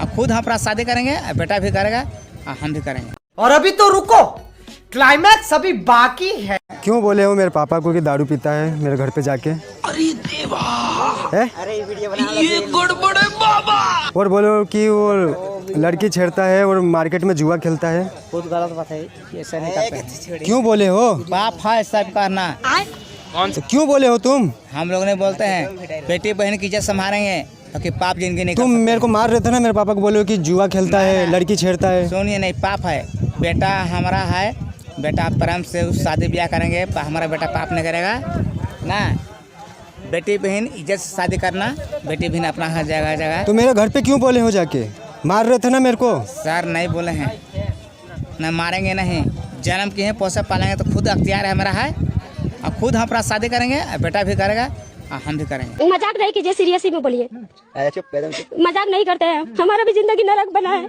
और खुद हम अपना शादी करेंगे, बेटा भी करेगा और हम भी करेंगे। और अभी तो रुको, क्लाइमैक्स अभी बाकी है। क्यों बोले हो मेरे पापा को कि दारू पीता है मेरे घर पे जाके? अरे देवा, अरे वीडियो बना ये गड़बड़ है बाबा। और बोलो कि वो लड़की छेड़ता है और मार्केट में जुआ खेलता है। बहुत गलत बात है, ऐसा नहीं करते। क्यों बोले हो? बाप है सब करना। तो क्यों बोले हो तुम? हम लोग नहीं बोलते हैं, बेटी बहन की इज्जत संभालेंगे क्योंकि पाप जिंदगी नहीं तुम मेरे को मार रहे थे ना मेरे पापा को, बोले हो कि जुआ खेलता है, लड़की छेड़ता है। सुनिए, नहीं पाप है, बेटा हमारा है, बेटा प्रेम से शादी ब्याह करेंगे, हमारा बेटा पाप नहीं करेगा ना। बेटी बहन इज्जत से शादी करना, बेटी बहन अपना हर जगह जगह। तो मेरे घर पे क्यों बोले हो जाके? मार रहे थे ना मेरे को। सर नहीं बोले हैं, न मारेंगे नहीं, जन्म किए हैं, पोसे पालेंगे तो खुद अख्तियार है मेरा है, और खुद हम अपना शादी करेंगे, बेटा भी करेगा और हम भी करेंगे। मजाक नहीं कीजिए, सीरियसली में बोलिए। मजाक नहीं करते हैं, हमारा भी जिंदगी नरक बना है।